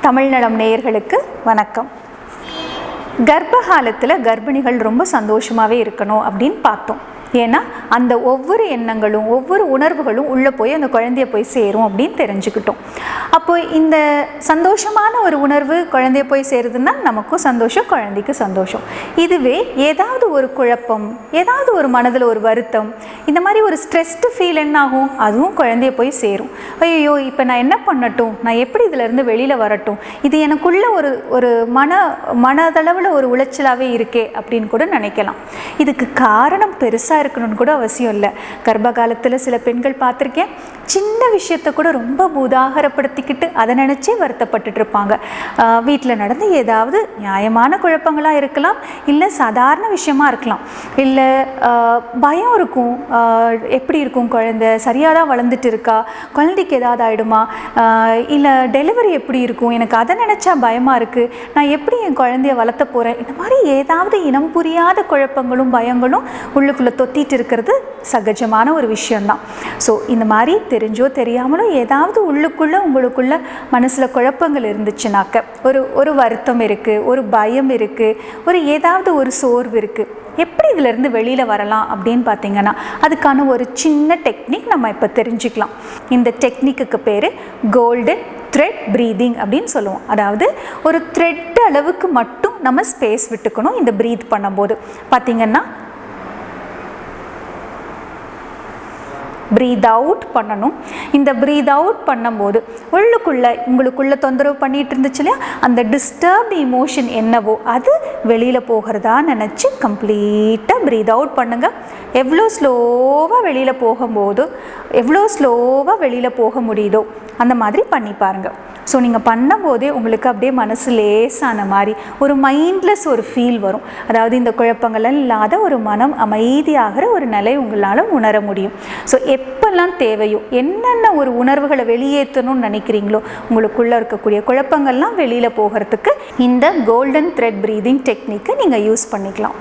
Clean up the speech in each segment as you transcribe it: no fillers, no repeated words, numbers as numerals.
தமிழ் நலம் நேயர்களுக்கு வணக்கம். கர்ப்ப காலத்தில் கர்ப்பிணிகள் ரொம்ப சந்தோஷமாகவே இருக்கணும் அப்படின்னு பார்த்தோம். ஏன்னா அந்த ஒவ்வொரு எண்ணங்களும் ஒவ்வொரு உணர்வுகளும் உள்ளே போய் அந்த குழந்தைய போய் சேரும் அப்படின்னு தெரிஞ்சுக்கிட்டோம். அப்போ இந்த சந்தோஷமான ஒரு உணர்வு குழந்தைய போய் சேருதுன்னா நமக்கும் சந்தோஷம், குழந்தைக்கு சந்தோஷம். இதுவே ஏதாவது ஒரு குழப்பம், ஏதாவது ஒரு மனதில் ஒரு வருத்தம், இந்த மாதிரி ஒரு ஸ்ட்ரெஸ்டு ஃபீல் என்ன ஆகும், அதுவும் குழந்தைய போய் சேரும். ஐயோ இப்போ நான் என்ன பண்ணட்டும், நான் எப்படி இதிலேருந்து வெளியில் வரட்டும், இது எனக்குள்ள ஒரு மனதளவில் ஒரு உளைச்சலாகவே இருக்கே அப்படின்னு கூட நினைக்கலாம். இதுக்கு காரணம் பெருசாக இருக்கணும்னு கூட அவசியம் இல்லை. கர்ப்ப காலத்தில் சில பெண்கள் பார்த்துருக்கேன், சின்ன விஷயத்தை கூட ரொம்ப உதாகரப்படுத்திக்கிட்டு அதை நினச்சே வருத்தப்பட்டுட்டு இருப்பாங்க. வீட்டில் நடந்து ஏதாவது நியாயமான குழப்பங்களாக இருக்கலாம், இல்லை சாதாரண விஷயமா இருக்கலாம், இல்லை பயம் இருக்கும். எப்படி இருக்கும் குழந்தை, சரியாக தான் வளர்ந்துட்டு இருக்கா, குழந்தைக்கு ஏதாவது ஆகிடுமா, இல்லை டெலிவரி எப்படி இருக்கும், எனக்கு அதை நினச்சா பயமாக இருக்குது, நான் எப்படி என் குழந்தைய வளர்த்த போகிறேன், இந்த மாதிரி ஏதாவது இனம் புரியாத குழப்பங்களும் பயங்களும் உள்ளுக்குள்ளே தொத்திட்டு இருக்கிறது சகஜமான ஒரு விஷயந்தான். ஸோ இந்த மாதிரி தெரிஞ்சோ தெரியாமலோ ஏதாவது உங்களுக்குள்ள மனசில் குழப்பங்கள் இருந்துச்சுனாக்க, ஒரு வருத்தம் இருக்குது, ஒரு பயம் இருக்குது, ஏதாவது ஒரு சோர்வு இருக்குது, எப்படி இதிலேருந்து வெளியில் வரலாம் அப்படின்னு பார்த்தீங்கன்னா அதுக்கான ஒரு சின்ன டெக்னிக் நம்ம இப்போ தெரிஞ்சுக்கலாம். இந்த டெக்னிக்கு பேர் கோல்டன் த்ரெட் ப்ரீதிங் அப்படின்னு சொல்லுவோம். அதாவது ஒரு த்ரெட் அளவுக்கு மட்டும் நம்ம ஸ்பேஸ் விட்டுக்கணும். இந்த ப்ரீத் பண்ணும்போது பார்த்தீங்கன்னா ப்ரீத் அவுட் பண்ணணும். இந்த ப்ரீத் அவுட் பண்ணும்போது உங்களுக்குள்ள தொந்தரவு பண்ணிட்டு இருந்துச்சு இல்லையா, அந்த டிஸ்டர்ப்டு இமோஷன் என்னவோ அது வெளியில் போகிறதா நினச்சி கம்ப்ளீட்டாக ப்ரீத் அவுட் பண்ணுங்கள். எவ்வளோ ஸ்லோவாக வெளியில் போக முடியுதோ அந்த மாதிரி பண்ணி பாருங்கள். ஸோ நீங்கள் பண்ணும்போதே உங்களுக்கு அப்படியே மனசு லேசான மாதிரி ஒரு மைண்ட்லெஸ் ஒரு ஃபீல் வரும். அதாவது இந்த குழப்பங்கள் இல்லாத ஒரு மனம் அமைதியாகிற ஒரு நிலை உங்களால் உணர முடியும். ஸோ எப்பெல்லாம் தேவையோ, என்னென்ன ஒரு உணர்வுகளை வெளியேற்றணும்னு நினைக்கிறீங்களோ, உங்களுக்குள்ளே இருக்கக்கூடிய குழப்பங்கள்லாம் வெளியில் போகிறதுக்கு இந்த கோல்டன் த்ரெட் ப்ரீதிங் டெக்னிக்கை நீங்கள் யூஸ் பண்ணிக்கலாம்.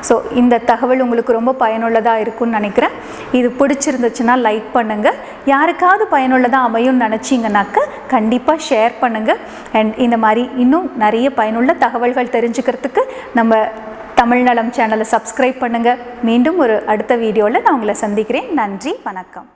ஸோ இந்த தகவல் உங்களுக்கு ரொம்ப பயனுள்ளதாக இருக்கும்னு நினைக்கிறேன். இது பிடிச்சிருந்துச்சுன்னா லைக் பண்ணுங்கள். யாருக்காவது பயனுள்ளதாக அமையும்னு நினச்சிங்கனாக்க கண்டிப்பாக ஷேர் பண்ணுங்கள். அண்ட் இந்த மாதிரி இன்னும் நிறைய பயனுள்ள தகவல்கள் தெரிஞ்சுக்கிறதுக்கு நம்ம தமிழ் நலம் சேனலை சப்ஸ்கிரைப் பண்ணுங்கள். மீண்டும் ஒரு அடுத்த வீடியோவில் நான் உங்களை சந்திக்கிறேன். நன்றி, வணக்கம்.